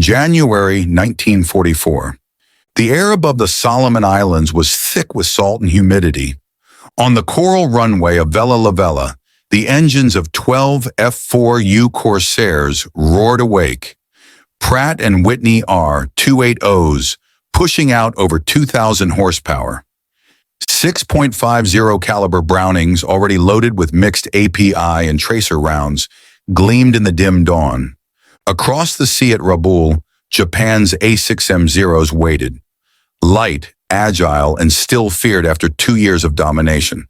January 1944. The air above the Solomon Islands was thick with salt and humidity. On the coral runway of Vella La Vella, the engines of 12 F4U Corsairs roared awake. Pratt & Whitney R280s pushing out over 2,000 horsepower. 6.50 caliber Brownings already loaded with mixed API and tracer rounds gleamed in the dim dawn. Across the sea at Rabaul, Japan's A6M Zeros waited. Light, agile, and still feared after 2 years of domination.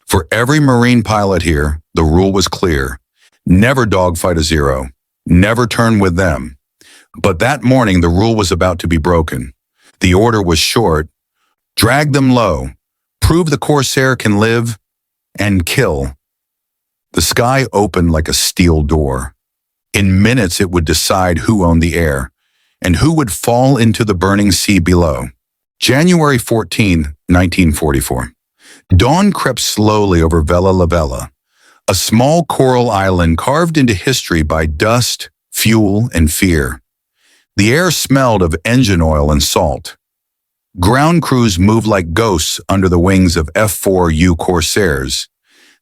For every Marine pilot here, the rule was clear. Never dogfight a Zero. Never turn with them. But that morning, the rule was about to be broken. The order was short. Drag them low. Prove the Corsair can live and kill. The sky opened like a steel door. In minutes, it would decide who owned the air and who would fall into the burning sea below. January 14, 1944. Dawn crept slowly over Vella La Vella, a small coral island carved into history by dust, fuel, and fear. The air smelled of engine oil and salt. Ground crews moved like ghosts under the wings of F4U Corsairs,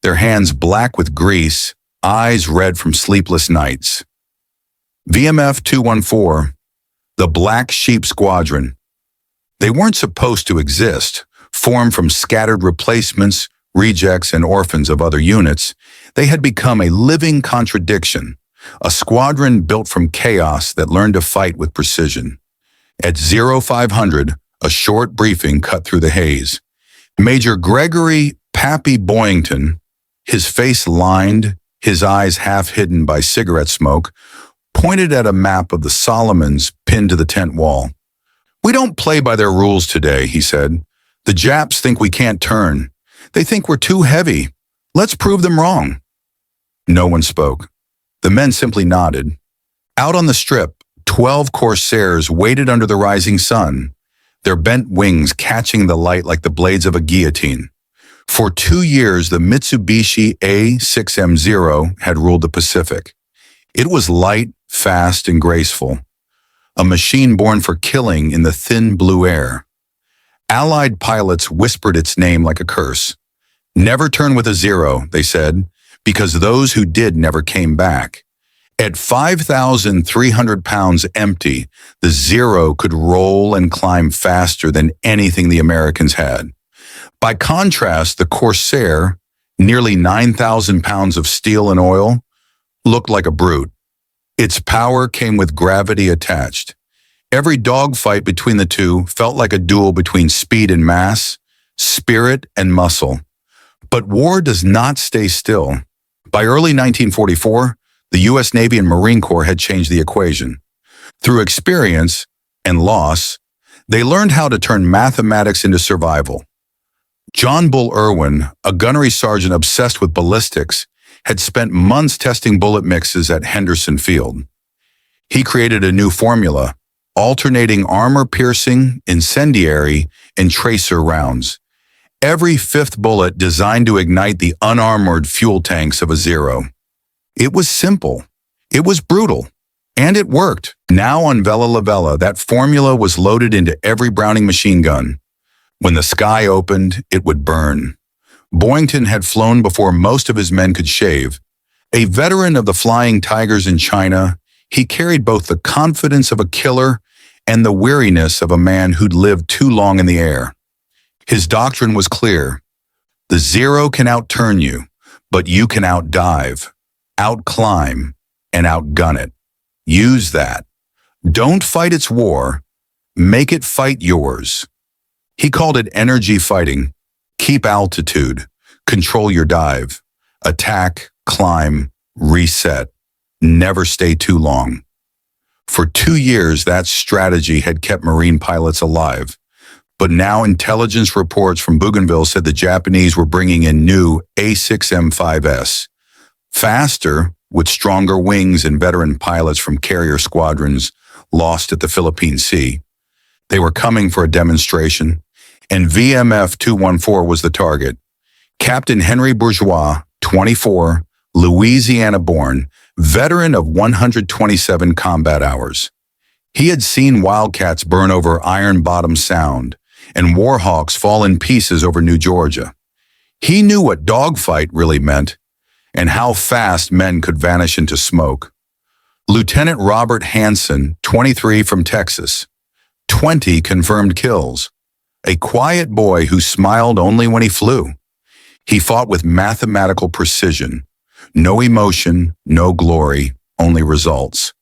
their hands black with grease, eyes red from sleepless nights. VMF-214, the Black Sheep Squadron. They weren't supposed to exist, formed from scattered replacements, rejects, and orphans of other units. They had become a living contradiction, a squadron built from chaos that learned to fight with precision. At 0500, a short briefing cut through the haze. Major Gregory "Pappy" Boyington, his face lined, his eyes half hidden by cigarette smoke, pointed at a map of the Solomons pinned to the tent wall. "We don't play by their rules today," he said. "The Japs think we can't turn. They think we're too heavy. Let's prove them wrong." No one spoke. The men simply nodded. Out on the strip, 12 Corsairs waited under the rising sun, their bent wings catching the light like the blades of a guillotine. For 2 years, the Mitsubishi A6M Zero had ruled the Pacific. It was light, fast, and graceful, a machine born for killing in the thin blue air. Allied pilots whispered its name like a curse. "Never turn with a Zero," they said, because those who did never came back. At 5,300 pounds empty, the Zero could roll and climb faster than anything the Americans had. By contrast, the Corsair, nearly 9,000 pounds of steel and oil, looked like a brute. Its power came with gravity attached. Every dogfight between the two felt like a duel between speed and mass, spirit and muscle. But war does not stay still. By early 1944, the U.S. Navy and Marine Corps had changed the equation. Through experience and loss, they learned how to turn mathematics into survival. John Bull Irwin, a gunnery sergeant obsessed with ballistics, had spent months testing bullet mixes at Henderson Field. He created a new formula, alternating armor-piercing, incendiary, and tracer rounds. Every fifth bullet designed to ignite the unarmored fuel tanks of a Zero. It was simple, it was brutal, and it worked. Now on Vella La Vella, that formula was loaded into every Browning machine gun. When the sky opened, it would burn. Boyington had flown before most of his men could shave. A veteran of the Flying Tigers in China, he carried both the confidence of a killer and the weariness of a man who'd lived too long in the air. His doctrine was clear. The Zero can outturn you, but you can outdive, outclimb, and outgun it. Use that. Don't fight its war. Make it fight yours. He called it energy fighting. Keep altitude. Control your dive. Attack, climb, reset. Never stay too long. For 2 years, that strategy had kept Marine pilots alive. But now intelligence reports from Bougainville said the Japanese were bringing in new A6M5S. Faster, with stronger wings and veteran pilots from carrier squadrons lost at the Philippine Sea. They were coming for a demonstration, and VMF-214 was the target. Captain Henry Bourgeois, 24, Louisiana-born, veteran of 127 combat hours. He had seen Wildcats burn over Iron Bottom Sound and Warhawks fall in pieces over New Georgia. He knew what dogfight really meant and how fast men could vanish into smoke. Lieutenant Robert Hansen, 23 from Texas, 20 confirmed kills. A quiet boy who smiled only when he flew. He fought with mathematical precision. No emotion, no glory, only results.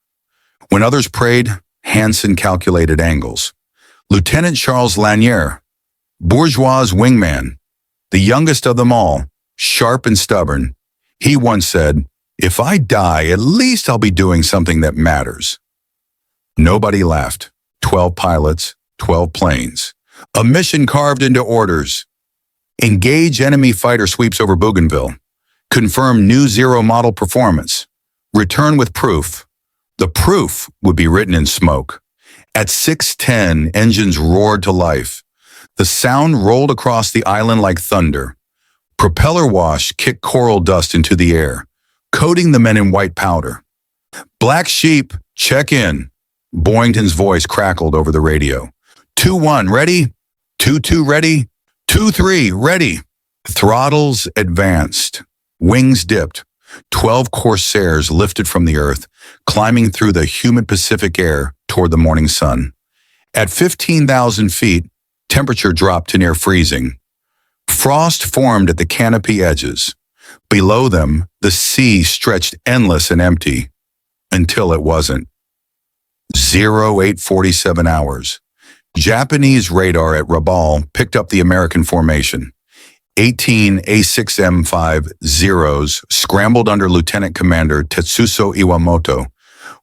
When others prayed, Hansen calculated angles. Lieutenant Charles Lanier, Bourgeois' wingman, the youngest of them all, sharp and stubborn, he once said, "If I die, at least I'll be doing something that matters." Nobody laughed. 12 pilots, 12 planes. A mission carved into orders. Engage enemy fighter sweeps over Bougainville. Confirm new Zero model performance. Return with proof. The proof would be written in smoke. At 6:10, engines roared to life. The sound rolled across the island like thunder. Propeller wash kicked coral dust into the air, coating the men in white powder. "Black Sheep, check in." Boynton's voice crackled over the radio. 2-1, ready? 2-2, ready? 2-3, ready. Throttles advanced. Wings dipped. 12 Corsairs lifted from the earth, climbing through the humid Pacific air toward the morning sun. At 15,000 feet, temperature dropped to near freezing. Frost formed at the canopy edges. Below them, the sea stretched endless and empty, until it wasn't. 0847 hours. Japanese radar at Rabaul picked up the American formation. 18 A6M Zeros scrambled under Lieutenant Commander Tetsuzo Iwamoto,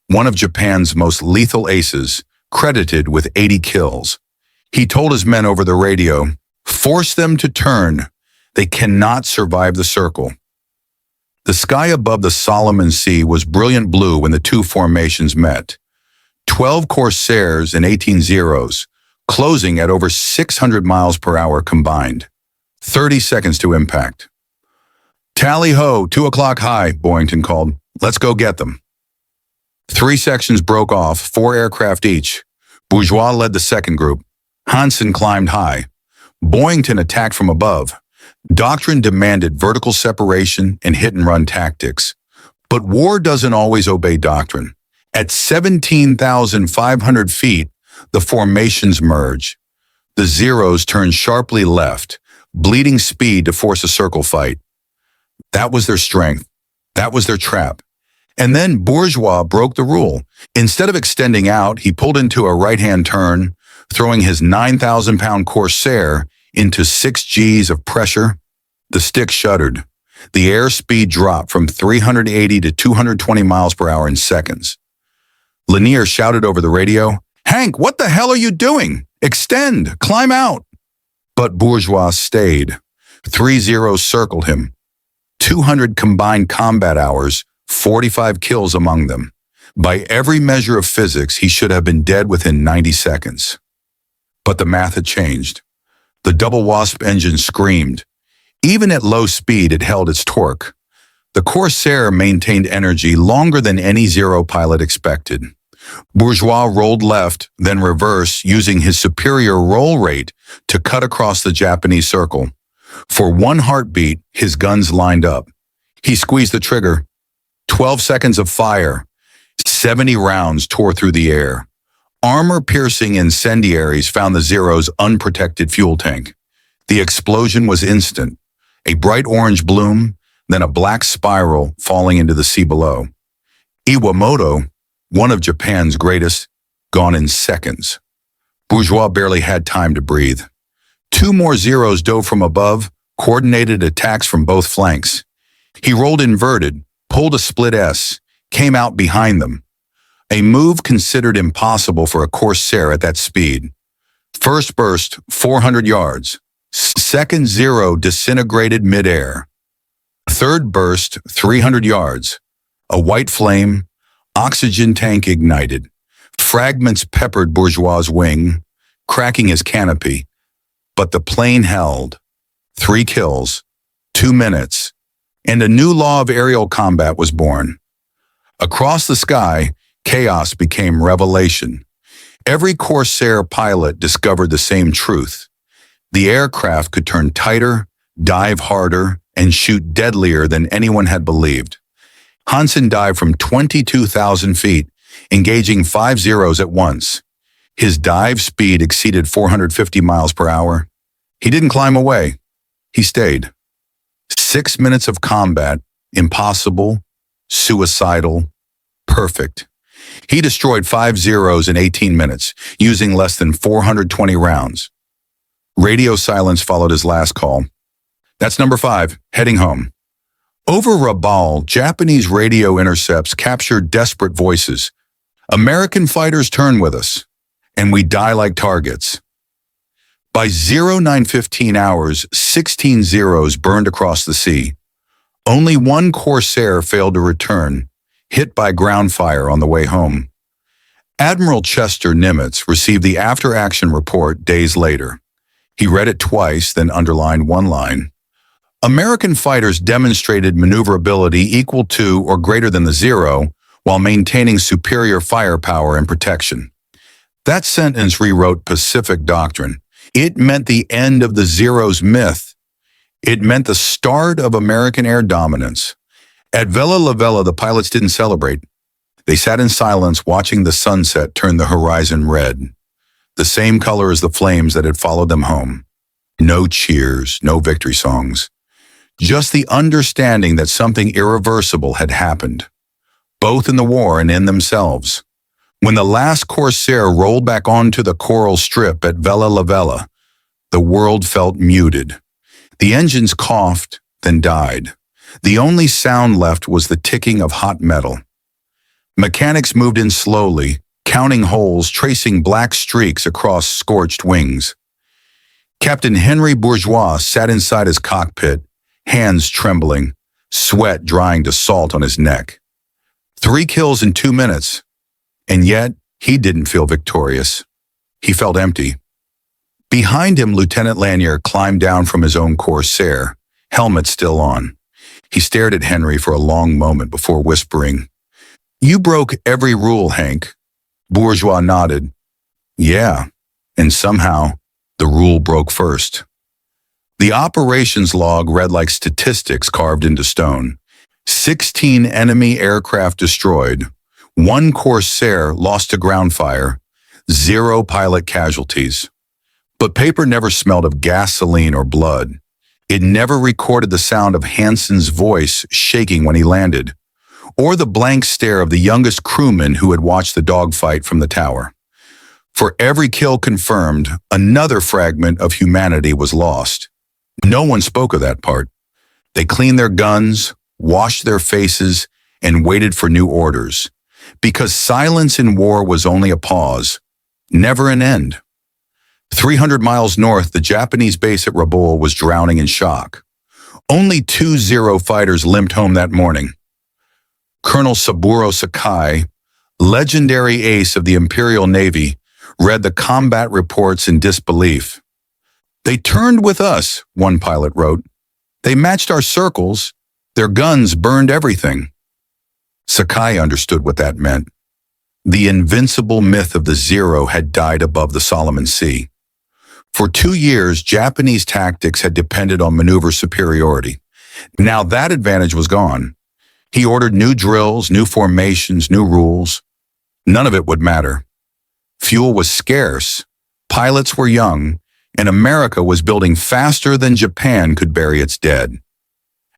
one of Japan's most lethal aces, credited with 80 kills. He told his men over the radio, "Force them to turn. They cannot survive the circle." The sky above the Solomon Sea was brilliant blue when the two formations met. 12 Corsairs and 18 Zeros, closing at over 600 miles per hour combined. 30 seconds to impact. "Tally-ho, 2 o'clock high," Boynton called. "Let's go get them." 3 sections broke off, 4 aircraft each. Bourgeois led the second group. Hansen climbed high. Boynton attacked from above. Doctrine demanded vertical separation and hit-and-run tactics. But war doesn't always obey doctrine. At 17,500 feet, the formations merge. The Zeros turned sharply left, bleeding speed to force a circle fight. That was their strength. That was their trap. And then Bourgeois broke the rule. Instead of extending out, he pulled into a right-hand turn, throwing his 9,000-pound Corsair into 6 Gs of pressure. The stick shuddered. The airspeed dropped from 380 to 220 miles per hour in seconds. Lanier shouted over the radio, "Hank, what the hell are you doing? Extend! Climb out!" But Bourgeois stayed. 3 Zeros circled him. 200 combined combat hours, 45 kills among them. By every measure of physics, he should have been dead within 90 seconds. But the math had changed. The double Wasp engine screamed. Even at low speed, it held its torque. The Corsair maintained energy longer than any Zero pilot expected. Bourgeois rolled left, then reverse, using his superior roll rate to cut across the Japanese circle. For 1 heartbeat, his guns lined up. He squeezed the trigger. 12 seconds of fire. 70 rounds tore through the air. Armor-piercing incendiaries found the Zero's unprotected fuel tank. The explosion was instant. A bright orange bloom, then a black spiral falling into the sea below. Iwamoto, one of Japan's greatest, gone in seconds. Bourgeois barely had time to breathe. 2 more Zeros dove from above, coordinated attacks from both flanks. He rolled inverted, pulled a split S, came out behind them. A move considered impossible for a Corsair at that speed. First burst, 400 yards. Second Zero disintegrated midair. Third burst, 300 yards. A white flame, oxygen tank ignited. Fragments peppered Bourgeois' wing, cracking his canopy. But the plane held. 3 kills, 2 minutes, and a new law of aerial combat was born. Across the sky, chaos became revelation. Every Corsair pilot discovered the same truth. The aircraft could turn tighter, dive harder, and shoot deadlier than anyone had believed. Hansen dived from 22,000 feet, engaging 5 Zeros at once. His dive speed exceeded 450 miles per hour. He didn't climb away. He stayed. 6 minutes of combat, impossible, suicidal, perfect. He destroyed 5 Zeros in 18 minutes, using less than 420 rounds. Radio silence followed his last call. That's number 5, heading home. Over Rabaul, Japanese radio intercepts captured desperate voices. American fighters turn with us, and we die like targets. By 09:15 hours, 16 Zeros burned across the sea. Only one Corsair failed to return, hit by ground fire on the way home. Admiral Chester Nimitz received the after-action report days later. He read it twice, then underlined one line. American fighters demonstrated maneuverability equal to or greater than the Zero while maintaining superior firepower and protection. That sentence rewrote Pacific doctrine. It meant the end of the Zero's myth. It meant the start of American air dominance. At Vella La Vella, the pilots didn't celebrate. They sat in silence watching the sunset turn the horizon red, the same color as the flames that had followed them home. No cheers, no victory songs. Just the understanding that something irreversible had happened, both in the war and in themselves. When the last Corsair rolled back onto the coral strip at Vella La Vella, the world felt muted. The engines coughed, then died. The only sound left was the ticking of hot metal. Mechanics moved in slowly, counting holes, tracing black streaks across scorched wings. Captain Henry Bourgeois sat inside his cockpit, hands trembling, sweat drying to salt on his neck. 3 kills in 2 minutes, and yet he didn't feel victorious. He felt empty. Behind him, Lieutenant Lanier climbed down from his own Corsair, helmet still on. He stared at Henry for a long moment before whispering, "You broke every rule, Hank." Bourgeois nodded. "Yeah, and somehow the rule broke first." The operations log read like statistics carved into stone. 16 enemy aircraft destroyed, 1 Corsair lost to ground fire, 0 pilot casualties. But paper never smelled of gasoline or blood. It never recorded the sound of Hansen's voice shaking when he landed, or the blank stare of the youngest crewman who had watched the dogfight from the tower. For every kill confirmed, another fragment of humanity was lost. No one spoke of that part. They cleaned their guns, washed their faces, and waited for new orders. Because silence in war was only a pause, never an end. 300 miles north, the Japanese base at Rabaul was drowning in shock. Only 2 Zero fighters limped home that morning. Colonel Saburo Sakai, legendary ace of the Imperial Navy, read the combat reports in disbelief. "They turned with us," one pilot wrote. "They matched our circles. Their guns burned everything." Sakai understood what that meant. The invincible myth of the Zero had died above the Solomon Sea. For 2 years, Japanese tactics had depended on maneuver superiority. Now that advantage was gone. He ordered new drills, new formations, new rules. None of it would matter. Fuel was scarce, pilots were young, and America was building faster than Japan could bury its dead.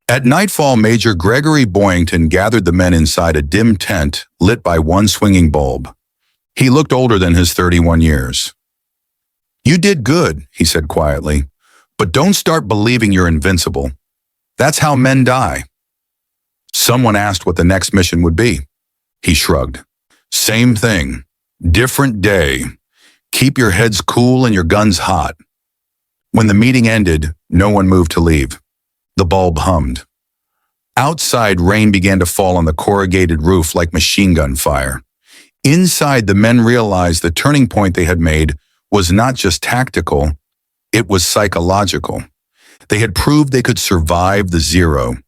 At nightfall, Major Gregory Boyington gathered the men inside a dim tent lit by one swinging bulb. He looked older than his 31 years. "You did good," he said quietly, "but don't start believing you're invincible. That's how men die." Someone asked what the next mission would be. He shrugged. "Same thing. Different day. Keep your heads cool and your guns hot." When the meeting ended, no one moved to leave. The bulb hummed. Outside, rain began to fall on the corrugated roof like machine gun fire. Inside, the men realized the turning point they had made was not just tactical, it was psychological. They had proved they could survive the Zero.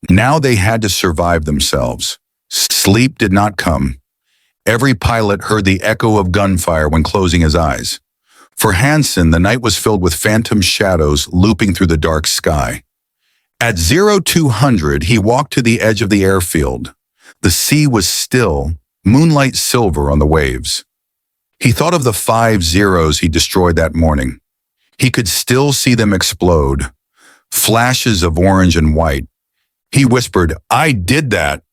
Now they had to survive themselves. Sleep did not come. Every pilot heard the echo of gunfire when closing his eyes. For Hansen, the night was filled with phantom shadows looping through the dark sky. At 0200, he walked to the edge of the airfield. The sea was still, moonlight silver on the waves. He thought of the 5 Zeros he destroyed that morning. He could still see them explode, flashes of orange and white. He whispered, "I did that."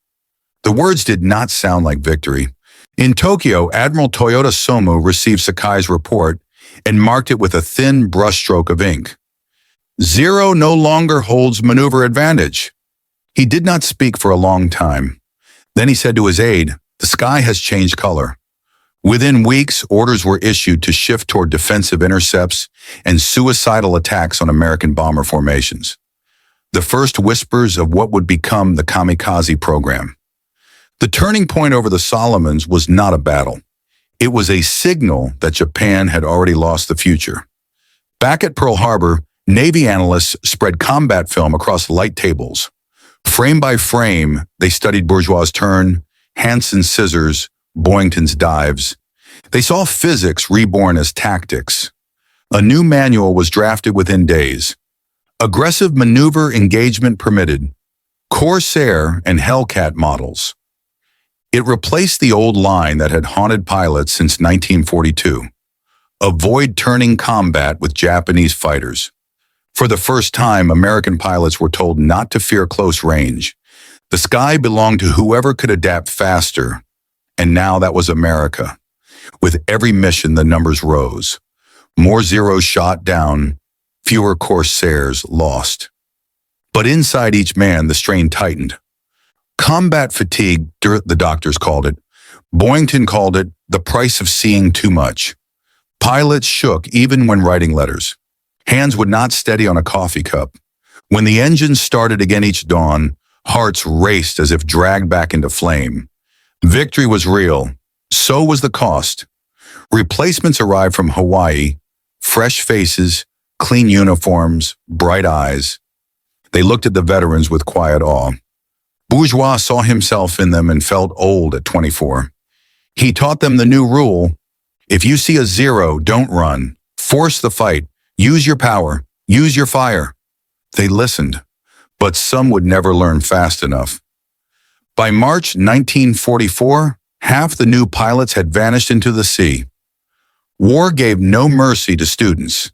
The words did not sound like victory. In Tokyo, Admiral Toyota Somu received Sakai's report and marked it with a thin brushstroke of ink. Zero no longer holds maneuver advantage. He did not speak for a long time. Then he said to his aide, "The sky has changed color." Within weeks, orders were issued to shift toward defensive intercepts and suicidal attacks on American bomber formations. The first whispers of what would become the kamikaze program. The turning point over the Solomons was not a battle. It was a signal that Japan had already lost the future. Back at Pearl Harbor, Navy analysts spread combat film across light tables. Frame by frame, they studied Bourgeois' turn, Hansen's scissors, Boyington's dives. They saw physics reborn as tactics. A new manual was drafted within days. Aggressive maneuver engagement permitted. Corsair and Hellcat models. It replaced the old line that had haunted pilots since 1942. Avoid turning combat with Japanese fighters. For the first time, American pilots were told not to fear close range. The sky belonged to whoever could adapt faster. And now that was America. With every mission, the numbers rose. More Zeros shot down, fewer Corsairs lost. But inside each man, the strain tightened. Combat fatigue, the doctors called it. Boyington called it the price of seeing too much. Pilots shook even when writing letters. Hands would not steady on a coffee cup. When the engines started again each dawn, hearts raced as if dragged back into flame. Victory was real. So was the cost. Replacements arrived from Hawaii, fresh faces, clean uniforms, bright eyes. They looked at the veterans with quiet awe. Bourgeois saw himself in them and felt old at 24. He taught them the new rule: if you see a Zero, don't run. Force the fight. Use your power. Use your fire. They listened, but some would never learn fast enough. By March 1944, half the new pilots had vanished into the sea. War gave no mercy to students.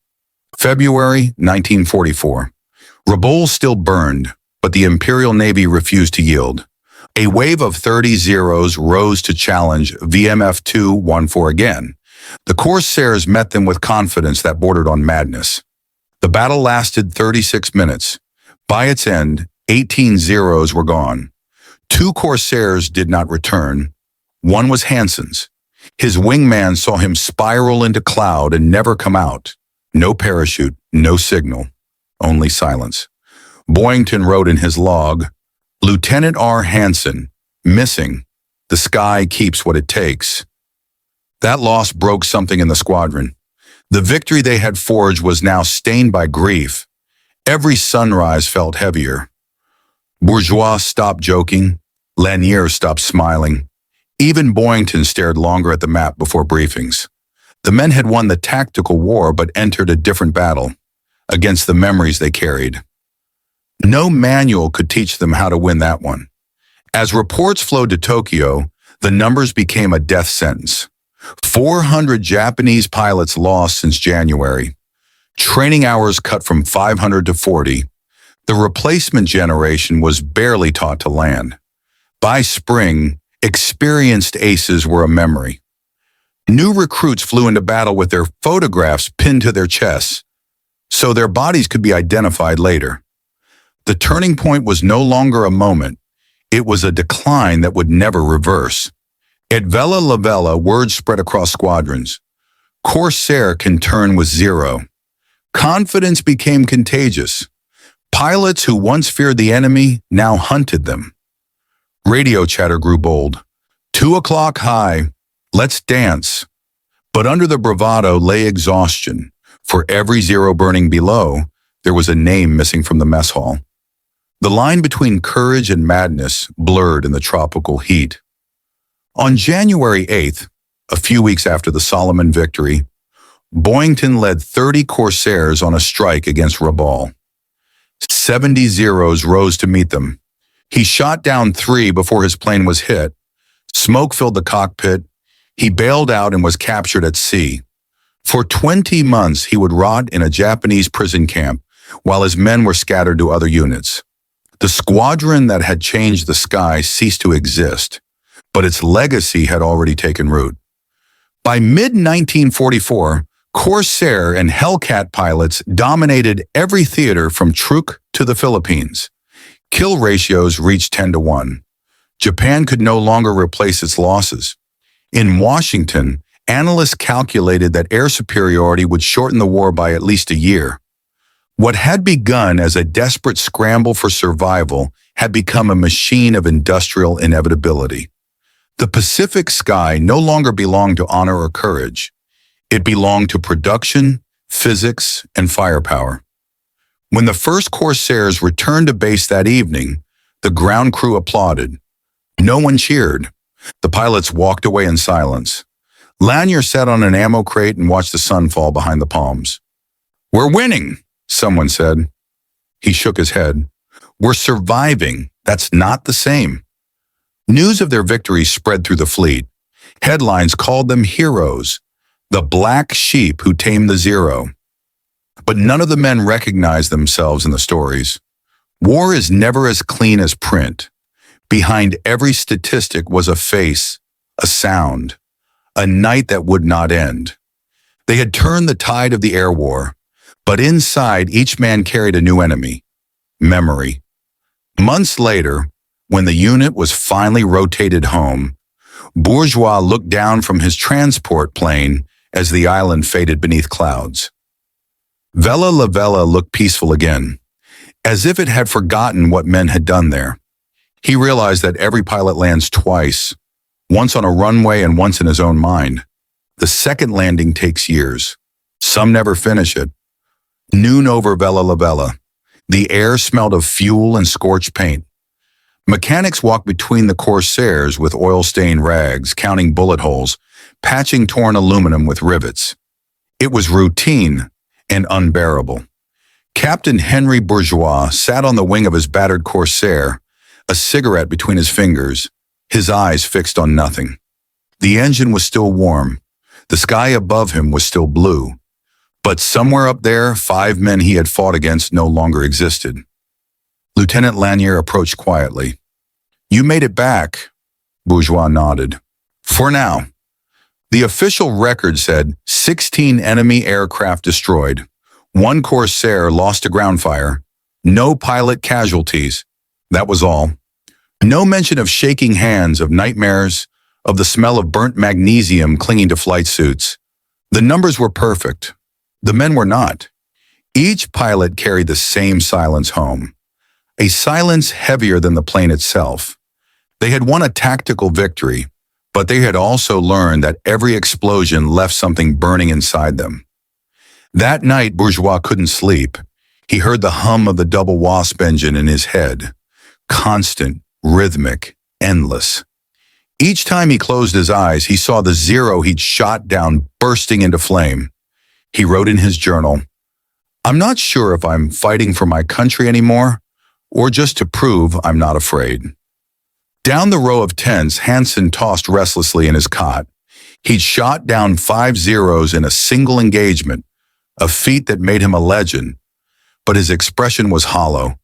February 1944. Rabaul still burned, but the Imperial Navy refused to yield. A wave of 30 Zeros rose to challenge VMF-214 again. The Corsairs met them with confidence that bordered on madness. The battle lasted 36 minutes. By its end, 18 Zeros were gone. 2 Corsairs did not return. One was Hansen's. His wingman saw him spiral into cloud and never come out. No parachute, no signal, only silence. Boyington wrote in his log, "Lieutenant R. Hansen, missing. The sky keeps what it takes." That loss broke something in the squadron. The victory they had forged was now stained by grief. Every sunrise felt heavier. Bourgeois stopped joking. Lanier stopped smiling. Even Boyington stared longer at the map before briefings. The men had won the tactical war but entered a different battle, against the memories they carried. No manual could teach them how to win that one. As reports flowed to Tokyo, the numbers became a death sentence. 400 Japanese pilots lost since January. Training hours cut from 500 to 40. The replacement generation was barely taught to land. By spring, experienced aces were a memory. New recruits flew into battle with their photographs pinned to their chests, so their bodies could be identified later. The turning point was no longer a moment. It was a decline that would never reverse. At Vella La Vella, word spread across squadrons. Corsair can turn with Zero. Confidence became contagious. Pilots who once feared the enemy now hunted them. Radio chatter grew bold. 2 o'clock high. Let's dance. But under the bravado lay exhaustion. For every Zero burning below, there was a name missing from the mess hall. The line between courage and madness blurred in the tropical heat. On January 8th, a few weeks after the Solomon victory, Boynton led 30 Corsairs on a strike against Rabaul. 70 Zeros rose to meet them. He shot down 3 before his plane was hit. Smoke filled the cockpit. He bailed out and was captured at sea. For 20 months, he would rot in a Japanese prison camp while his men were scattered to other units. The squadron that had changed the sky ceased to exist, but its legacy had already taken root. By mid-1944, Corsair and Hellcat pilots dominated every theater from Truk to the Philippines. Kill ratios reached 10-1. Japan could no longer replace its losses. In Washington, analysts calculated that air superiority would shorten the war by at least a year. What had begun as a desperate scramble for survival had become a machine of industrial inevitability. The Pacific sky no longer belonged to honor or courage. It belonged to production, physics, and firepower. When the first Corsairs returned to base that evening, the ground crew applauded. No one cheered. The pilots walked away in silence. Lanier sat on an ammo crate and watched the sun fall behind the palms. "We're winning," someone said. He shook his head. "We're surviving. That's not the same." News of their victory spread through the fleet. Headlines called them heroes, the black sheep who tamed the Zero. But none of the men recognized themselves in the stories. War is never as clean as print. Behind every statistic was a face, a sound, a night that would not end. They had turned the tide of the air war, but inside each man carried a new enemy, memory. Months later, when the unit was finally rotated home, Bourgeois looked down from his transport plane as the island faded beneath clouds. Vella La Vella looked peaceful again, as if it had forgotten what men had done there. He realized that every pilot lands twice, once on a runway and once in his own mind. The second landing takes years. Some never finish it. Noon over Vella La Vella. The air smelled of fuel and scorched paint. Mechanics walked between the Corsairs with oil-stained rags, counting bullet holes, patching torn aluminum with rivets. It was routine and unbearable. Captain Henry Bourgeois sat on the wing of his battered Corsair, a cigarette between his fingers, his eyes fixed on nothing. The engine was still warm. The sky above him was still blue. But somewhere up there, 5 men he had fought against no longer existed. Lieutenant Lanier approached quietly. "You made it back," Bourgeois nodded. "For now." The official record said 16 enemy aircraft destroyed, 1 Corsair lost to ground fire, no pilot casualties. That was all. No mention of shaking hands, of nightmares, of the smell of burnt magnesium clinging to flight suits. The numbers were perfect. The men were not. Each pilot carried the same silence home, a silence heavier than the plane itself. They had won a tactical victory, but they had also learned that every explosion left something burning inside them. That night, Bourgeois couldn't sleep. He heard the hum of the double Wasp engine in his head. Constant, rhythmic, endless. Each time he closed his eyes, he saw the Zero he'd shot down bursting into flame. He wrote in his journal, "I'm not sure if I'm fighting for my country anymore, or just to prove I'm not afraid." Down the row of tents, Hansen tossed restlessly in his cot. He'd shot down 5 Zeros in a single engagement, a feat that made him a legend, but his expression was hollow.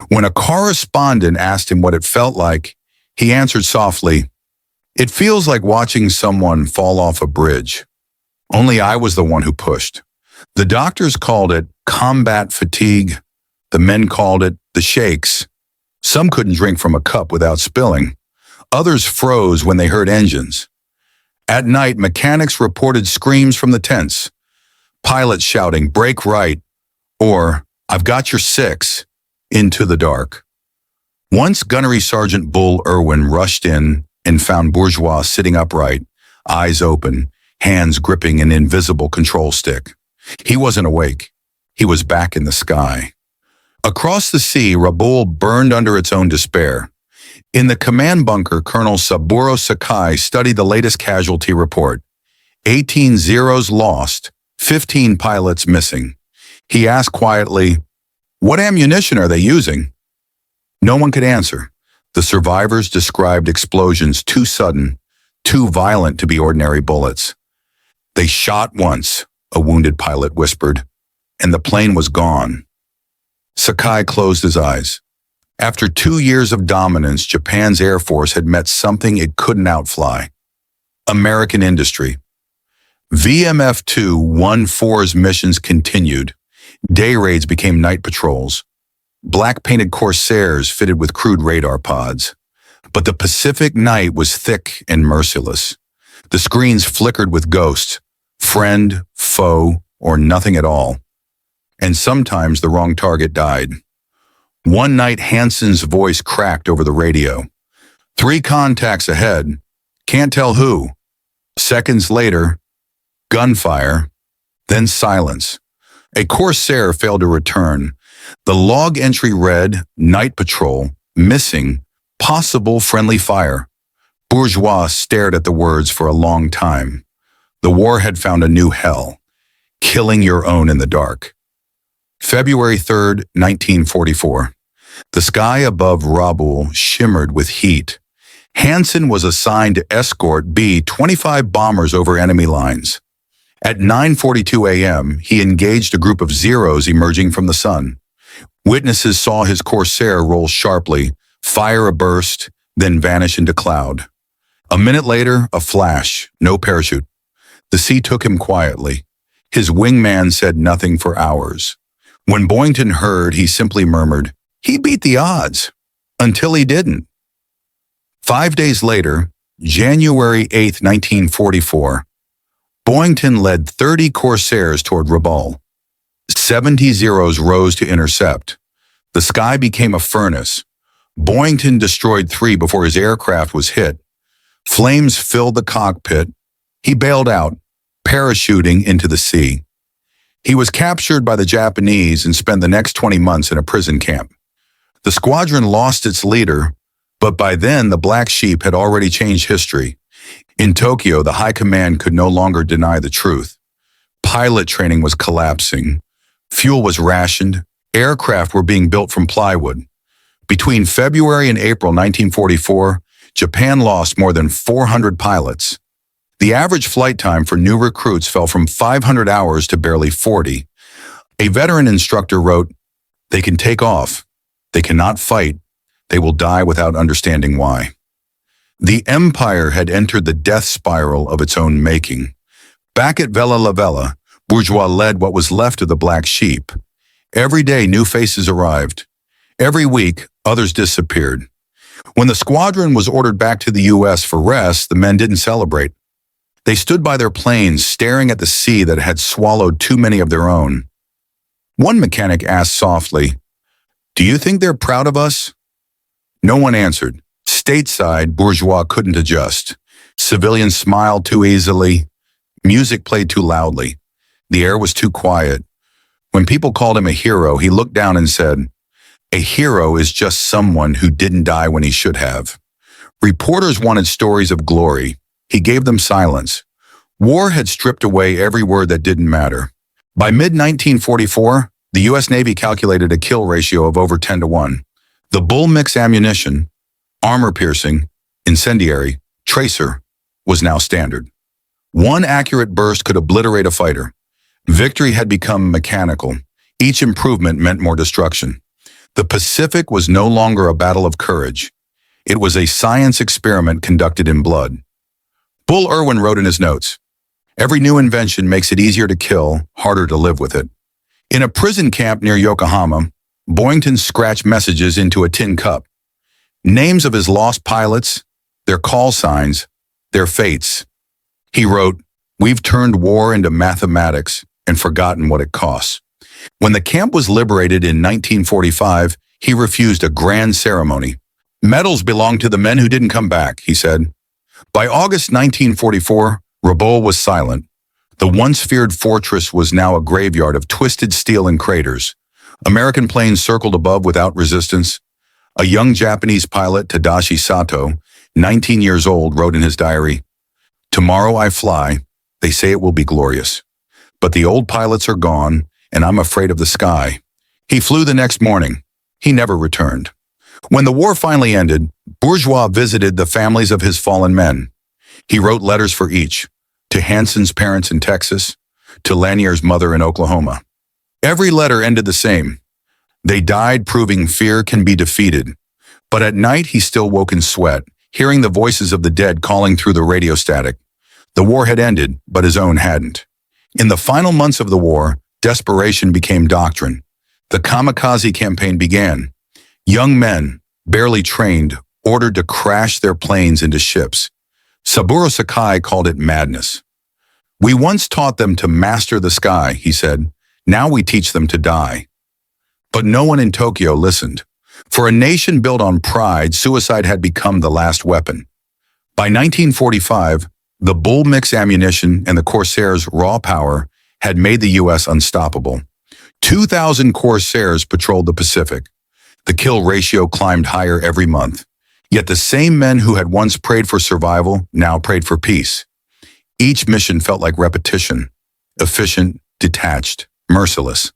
When a correspondent asked him what it felt like, he answered softly, "It feels like watching someone fall off a bridge. Only I was the one who pushed." The doctors called it combat fatigue. The men called it the shakes. Some couldn't drink from a cup without spilling. Others froze when they heard engines. At night, mechanics reported screams from the tents. Pilots shouting, "Brake right," or "I've got your 6," into the dark. Once Gunnery Sergeant Bull Irwin rushed in and found Bourgeois sitting upright, eyes open, hands gripping an invisible control stick. He wasn't awake. He was back in the sky. Across the sea, Rabaul burned under its own despair. In the command bunker, Colonel Saburo Sakai studied the latest casualty report. 18 Zeros lost, 15 pilots missing. He asked quietly, "What ammunition are they using?" No one could answer. The survivors described explosions too sudden, too violent to be ordinary bullets. "They shot once," a wounded pilot whispered, "and the plane was gone." Sakai closed his eyes. After 2 years of dominance, Japan's Air Force had met something it couldn't outfly: American industry. VMF-214's missions continued. Day raids became night patrols. Black-painted Corsairs fitted with crude radar pods. But the Pacific night was thick and merciless. The screens flickered with ghosts, friend, foe, or nothing at all. And sometimes the wrong target died. One night, Hansen's voice cracked over the radio. "3 contacts ahead. Can't tell who." Seconds later, gunfire, then silence. A Corsair failed to return. The log entry read, "Night patrol, missing, possible friendly fire." Bourgeois stared at the words for a long time. The war had found a new hell, killing your own in the dark. February 3rd, 1944. The sky above Rabaul shimmered with heat. Hansen was assigned to escort B-25 bombers over enemy lines. At 9:42 a.m., he engaged a group of Zeros emerging from the sun. Witnesses saw his Corsair roll sharply, fire a burst, then vanish into cloud. A minute later, a flash, no parachute. The sea took him quietly. His wingman said nothing for hours. When Boynton heard, he simply murmured, "He beat the odds," until he didn't. 5 days later, January 8, 1944, Boynton led 30 Corsairs toward Rabaul. 70 Zeros rose to intercept. The sky became a furnace. Boynton destroyed 3 before his aircraft was hit. Flames filled the cockpit. He bailed out, parachuting into the sea. He was captured by the Japanese and spent the next 20 months in a prison camp. The squadron lost its leader, but by then the Black Sheep had already changed history. In Tokyo, the high command could no longer deny the truth. Pilot training was collapsing. Fuel was rationed. Aircraft were being built from plywood. Between February and April 1944, Japan lost more than 400 pilots. The average flight time for new recruits fell from 500 hours to barely 40. A veteran instructor wrote, "They can take off. They cannot fight. They will die without understanding why." The empire had entered the death spiral of its own making. Back at Vella la Vella, Bourgeois led what was left of the Black Sheep. Every day, new faces arrived. Every week, others disappeared. When the squadron was ordered back to the U.S. for rest, the men didn't celebrate. They stood by their planes, staring at the sea that had swallowed too many of their own. One mechanic asked softly, "Do you think they're proud of us?" No one answered. Stateside, Bourgeois couldn't adjust. Civilians smiled too easily. Music played too loudly. The air was too quiet. When people called him a hero, he looked down and said, "A hero is just someone who didn't die when he should have." Reporters wanted stories of glory. He gave them silence. War had stripped away every word that didn't matter. By mid-1944, the U.S. Navy calculated a kill ratio of over 10-1. The bull mix ammunition, armor-piercing, incendiary, tracer, was now standard. One accurate burst could obliterate a fighter. Victory had become mechanical. Each improvement meant more destruction. The Pacific was no longer a battle of courage. It was a science experiment conducted in blood. Bull Irwin wrote in his notes, "Every new invention makes it easier to kill, harder to live with it." In a prison camp near Yokohama, Boynton scratched messages into a tin cup. Names of his lost pilots, their call signs, their fates. He wrote, "We've turned war into mathematics and forgotten what it costs." When the camp was liberated in 1945, he refused a grand ceremony. "Medals belong to the men who didn't come back," he said. By August 1944, Rabaul was silent. The once feared fortress was now a graveyard of twisted steel and craters. American planes circled above without resistance. A young Japanese pilot, Tadashi Sato, 19 years old, wrote in his diary, "Tomorrow I fly. They say it will be glorious. But the old pilots are gone, and I'm afraid of the sky." He flew the next morning. He never returned. When the war finally ended, Bourgeois visited the families of his fallen men. He wrote letters for each, to Hansen's parents in Texas, to Lanier's mother in Oklahoma. Every letter ended the same. They died proving fear can be defeated. But at night he still woke in sweat, hearing the voices of the dead calling through the radio static. The war had ended, but his own hadn't. In the final months of the war, desperation became doctrine. The kamikaze campaign began. Young men, barely trained, ordered to crash their planes into ships. Saburo Sakai called it madness. "We once taught them to master the sky," he said. "Now we teach them to die." But no one in Tokyo listened. For a nation built on pride, suicide had become the last weapon. By 1945, the bull mix ammunition and the Corsair's raw power had made the U.S. unstoppable. 2,000 Corsairs patrolled the Pacific. The kill ratio climbed higher every month. Yet the same men who had once prayed for survival now prayed for peace. Each mission felt like repetition, efficient, detached, merciless.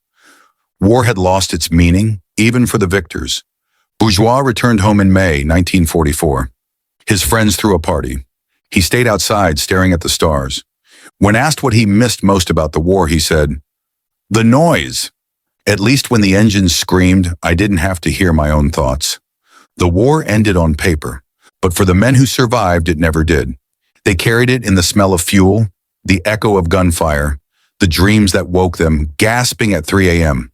War had lost its meaning, even for the victors. Bourgeois returned home in May 1944. His friends threw a party. He stayed outside staring at the stars. When asked what he missed most about the war, he said, "The noise. At least when the engines screamed, I didn't have to hear my own thoughts." The war ended on paper, but for the men who survived, it never did. They carried it in the smell of fuel, the echo of gunfire, the dreams that woke them, gasping at 3 a.m.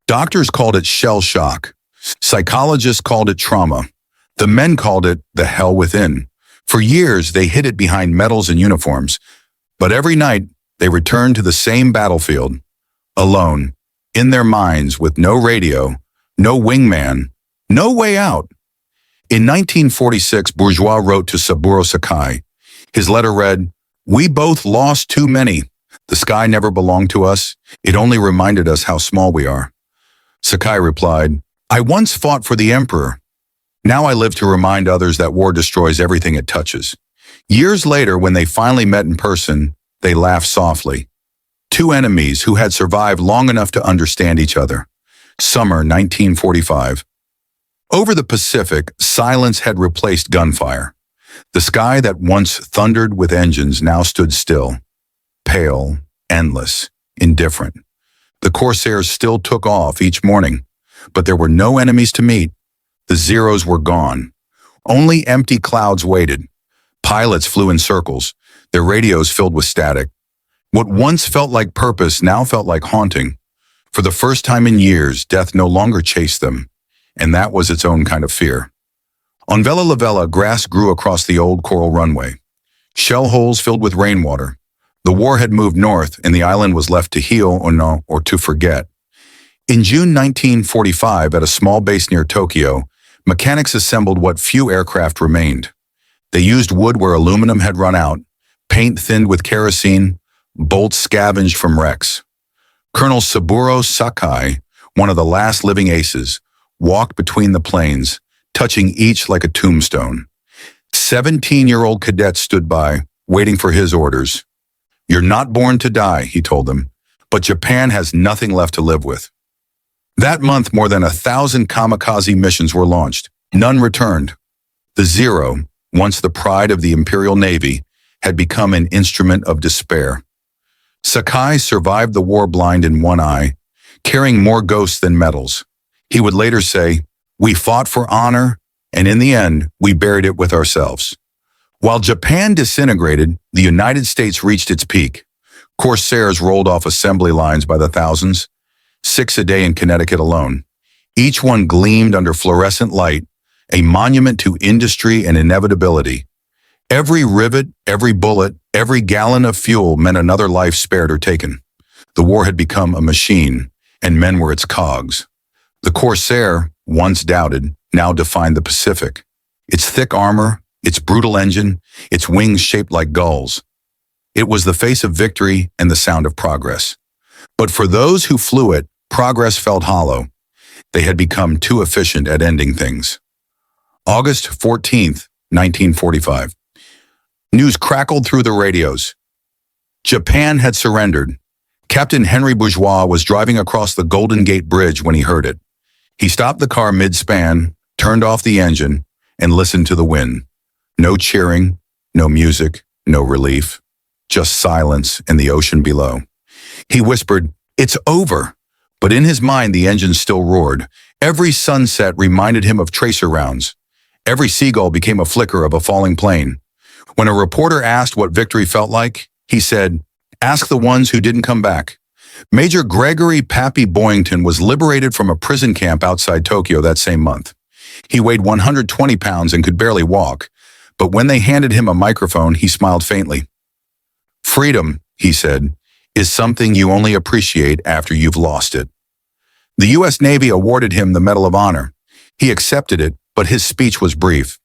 Doctors called it shell shock. Psychologists called it trauma. The men called it the hell within. For years, they hid it behind medals and uniforms, but every night, they returned to the same battlefield, alone, in their minds with no radio, no wingman, no way out. In 1946, Bourgeois wrote to Saburo Sakai. His letter read, "We both lost too many. The sky never belonged to us. It only reminded us how small we are." Sakai replied, "I once fought for the emperor. Now I live to remind others that war destroys everything it touches." Years later, when they finally met in person, they laughed softly. Two enemies who had survived long enough to understand each other. Summer 1945. Over the Pacific, silence had replaced gunfire. The sky that once thundered with engines now stood still, pale, endless, indifferent. The Corsairs still took off each morning, but there were no enemies to meet. The Zeros were gone. Only empty clouds waited. Pilots flew in circles, their radios filled with static. What once felt like purpose now felt like haunting. For the first time in years, death no longer chased them, and that was its own kind of fear. On Vela La Vela, grass grew across the old coral runway. Shell holes filled with rainwater. The war had moved north, and the island was left to heal or to forget. In June 1945, at a small base near Tokyo, mechanics assembled what few aircraft remained. They used wood where aluminum had run out, paint thinned with kerosene, bolts scavenged from wrecks. Colonel Saburo Sakai, one of the last living aces, walked between the planes, touching each like a tombstone. 17-year-old cadets stood by, waiting for his orders. "You're not born to die," he told them, "but Japan has nothing left to live with." That month, more than 1,000 kamikaze missions were launched. None returned. The Zero, once the pride of the Imperial Navy, had become an instrument of despair. Sakai survived the war blind in one eye, carrying more ghosts than medals. He would later say, "We fought for honor, and in the end, we buried it with ourselves." While Japan disintegrated, the United States reached its peak. Corsairs rolled off assembly lines by the thousands, 6 a day in Connecticut alone. Each one gleamed under fluorescent light, a monument to industry and inevitability. Every rivet, every bullet, every gallon of fuel meant another life spared or taken. The war had become a machine, and men were its cogs. The Corsair, once doubted, now defined the Pacific. Its thick armor, its brutal engine, its wings shaped like gulls. It was the face of victory and the sound of progress. But for those who flew it, progress felt hollow. They had become too efficient at ending things. August 14th, 1945. News crackled through the radios. Japan had surrendered. Captain Henry Bourgeois was driving across the Golden Gate Bridge when he heard it. He stopped the car mid-span, turned off the engine, and listened to the wind. No cheering, no music, no relief. Just silence in the ocean below. He whispered, "It's over." But in his mind, the engine still roared. Every sunset reminded him of tracer rounds. Every seagull became a flicker of a falling plane. When a reporter asked what victory felt like, he said, "Ask the ones who didn't come back." Major Gregory Pappy Boyington was liberated from a prison camp outside Tokyo that same month. He weighed 120 pounds and could barely walk, but when they handed him a microphone, he smiled faintly. "Freedom," he said, "is something you only appreciate after you've lost it." The U.S. Navy awarded him the Medal of Honor. He accepted it, but his speech was brief.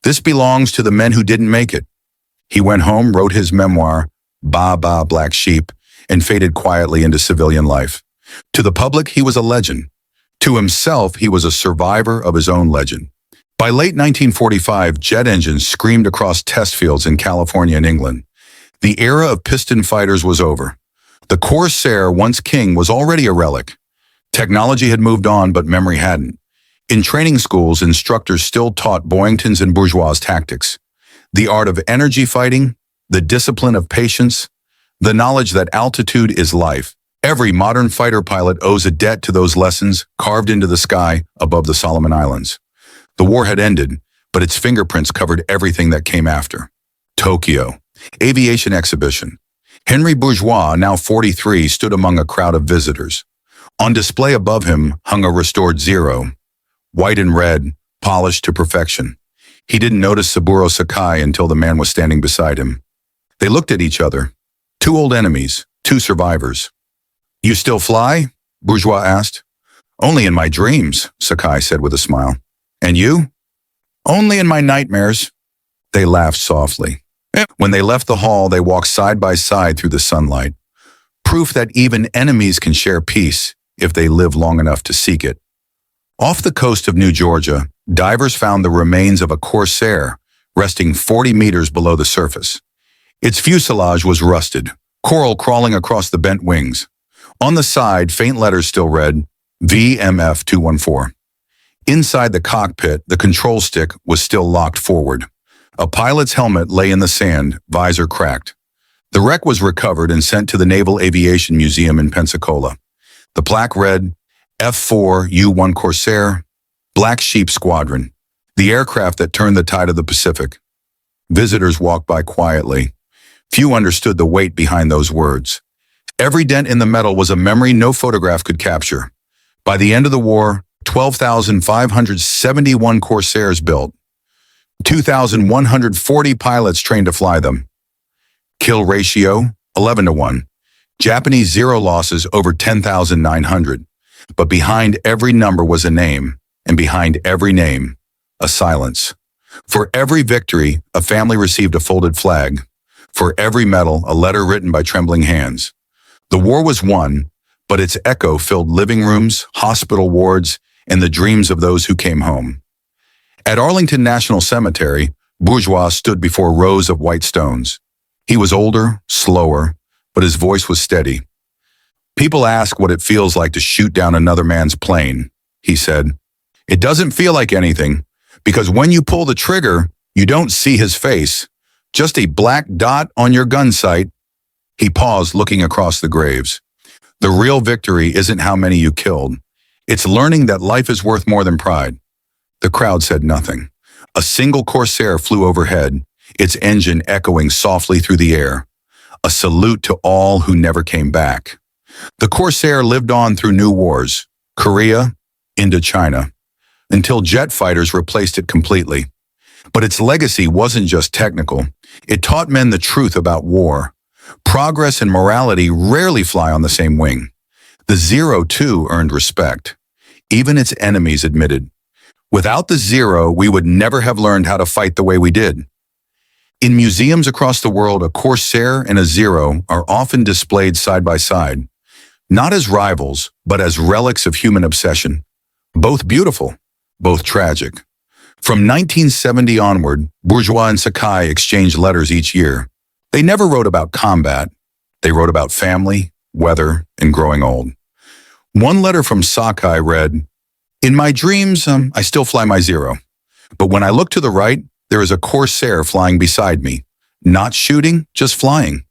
"This belongs to the men who didn't make it." He went home, wrote his memoir, Ba Ba Black Sheep, and faded quietly into civilian life. To the public, he was a legend. To himself, he was a survivor of his own legend. By late 1945, jet engines screamed across test fields in California and England. The era of piston fighters was over. The Corsair, once king, was already a relic. Technology had moved on, but memory hadn't. In training schools, instructors still taught Boyington's and Bourgeois' tactics. The art of energy fighting, the discipline of patience, the knowledge that altitude is life. Every modern fighter pilot owes a debt to those lessons carved into the sky above the Solomon Islands. The war had ended, but its fingerprints covered everything that came after. Tokyo. Aviation exhibition. Henry Bourgeois, now 43, stood among a crowd of visitors. On display above him hung a restored Zero, white and red, polished to perfection. He didn't notice Saburo Sakai until the man was standing beside him. They looked at each other. Two old enemies, two survivors. "You still fly?" Bourgeois asked. "Only in my dreams," Sakai said with a smile. "And you?" "Only in my nightmares." They laughed softly. When they left the hall, they walked side by side through the sunlight. Proof that even enemies can share peace if they live long enough to seek it. Off the coast of New Georgia, divers found the remains of a Corsair resting 40 meters below the surface. Its fuselage was rusted, coral crawling across the bent wings. On the side, faint letters still read, VMF-214. Inside the cockpit, the control stick was still locked forward. A pilot's helmet lay in the sand, visor cracked. The wreck was recovered and sent to the Naval Aviation Museum in Pensacola. The plaque read, F4U Corsair, Black Sheep Squadron, the aircraft that turned the tide of the Pacific. Visitors walked by quietly. Few understood the weight behind those words. Every dent in the metal was a memory no photograph could capture. By the end of the war, 12,571 Corsairs built. 2,140 pilots trained to fly them. Kill ratio, 11-1. Japanese Zero losses over 10,900. But behind every number was a name, and behind every name, a silence. For every victory, a family received a folded flag. For every medal, a letter written by trembling hands. The war was won, but its echo filled living rooms, hospital wards, and the dreams of those who came home. At Arlington National Cemetery, Bourgeois stood before rows of white stones. He was older, slower, but his voice was steady. "People ask what it feels like to shoot down another man's plane," he said. "It doesn't feel like anything, because when you pull the trigger, you don't see his face, just a black dot on your gun sight." He paused, looking across the graves. "The real victory isn't how many you killed. It's learning that life is worth more than pride." The crowd said nothing. A single Corsair flew overhead, its engine echoing softly through the air. A salute to all who never came back. The Corsair lived on through new wars, Korea, Indochina, until jet fighters replaced it completely. But its legacy wasn't just technical. It taught men the truth about war. Progress and morality rarely fly on the same wing. The Zero, too, earned respect. Even its enemies admitted, without the Zero, we would never have learned how to fight the way we did. In museums across the world, a Corsair and a Zero are often displayed side by side, not as rivals, but as relics of human obsession. Both beautiful, both tragic. From 1970 onward, Bourgeois and Sakai exchanged letters each year. They never wrote about combat. They wrote about family, weather, and growing old. One letter from Sakai read, "In my dreams, I still fly my Zero. But when I look to the right, there is a Corsair flying beside me. Not shooting, just flying."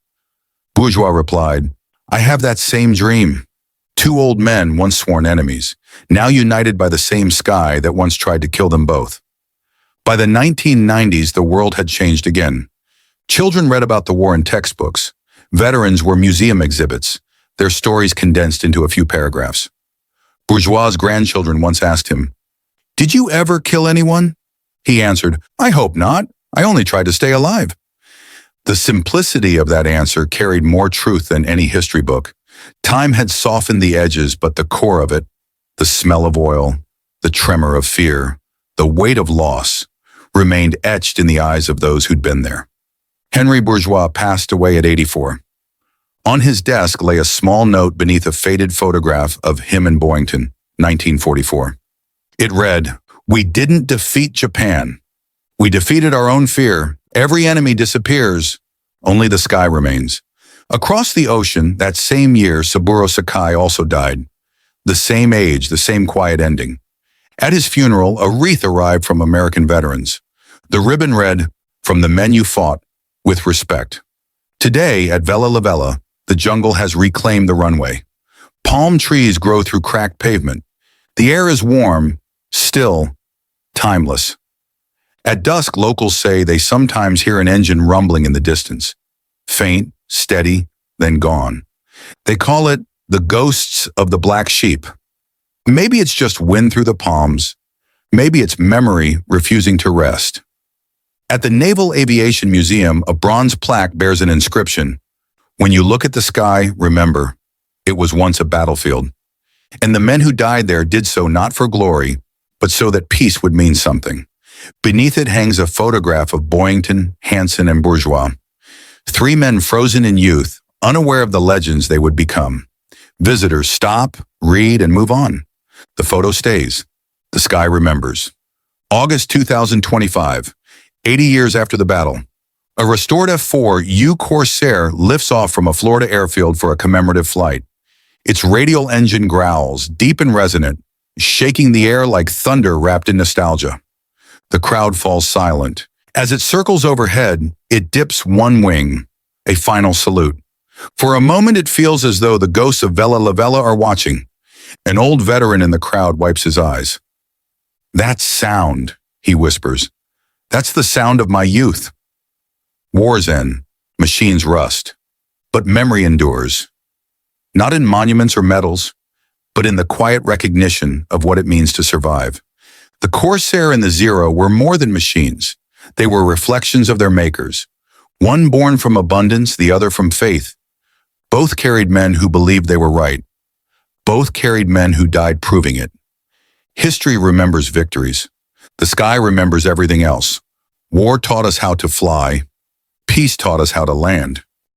Bourgeois replied, "I have that same dream. Two old men, once sworn enemies, now united by the same sky that once tried to kill them both." By the 1990s, the world had changed again. Children read about the war in textbooks. Veterans were museum exhibits, their stories condensed into a few paragraphs. Bourgeois' grandchildren once asked him, "Did you ever kill anyone?" He answered, "I hope not. I only tried to stay alive." The simplicity of that answer carried more truth than any history book. Time had softened the edges, but the core of it, the smell of oil, the tremor of fear, the weight of loss, remained etched in the eyes of those who'd been there. Henry Bourgeois passed away at 84. On his desk lay a small note beneath a faded photograph of him in Boyington, 1944. It read, "We didn't defeat Japan. We defeated our own fear. Every enemy disappears. Only the sky remains." Across the ocean, that same year, Saburo Sakai also died. The same age, the same quiet ending. At his funeral, a wreath arrived from American veterans. The ribbon read, "From the men you fought, with respect." Today, at Vella La Vella, the jungle has reclaimed the runway. Palm trees grow through cracked pavement. The air is warm, still, timeless. At dusk, locals say they sometimes hear an engine rumbling in the distance. Faint, steady, then gone. They call it the ghosts of the black sheep. Maybe it's just wind through the palms. Maybe it's memory refusing to rest. At the Naval Aviation Museum, a bronze plaque bears an inscription. "When you look at the sky, remember, it was once a battlefield." And the men who died there did so not for glory, but so that peace would mean something. Beneath it hangs a photograph of Boyington, Hansen, and Bourgeois. Three men frozen in youth, unaware of the legends they would become. Visitors stop, read, and move on. The photo stays. The sky remembers. August 2025, 80 years after the battle. A restored F4U Corsair lifts off from a Florida airfield for a commemorative flight. Its radial engine growls, deep and resonant, shaking the air like thunder wrapped in nostalgia. The crowd falls silent. As it circles overhead, it dips one wing, a final salute. For a moment, it feels as though the ghosts of Vella La Vella are watching. An old veteran in the crowd wipes his eyes. "That sound," he whispers. "That's the sound of my youth." War's end, machines rust, but memory endures. Not in monuments or medals, but in the quiet recognition of what it means to survive. The Corsair and the Zero were more than machines. They were reflections of their makers. One born from abundance, the other from faith. Both carried men who believed they were right. Both carried men who died proving it. History remembers victories. The sky remembers everything else. War taught us how to fly. Peace taught us how to land.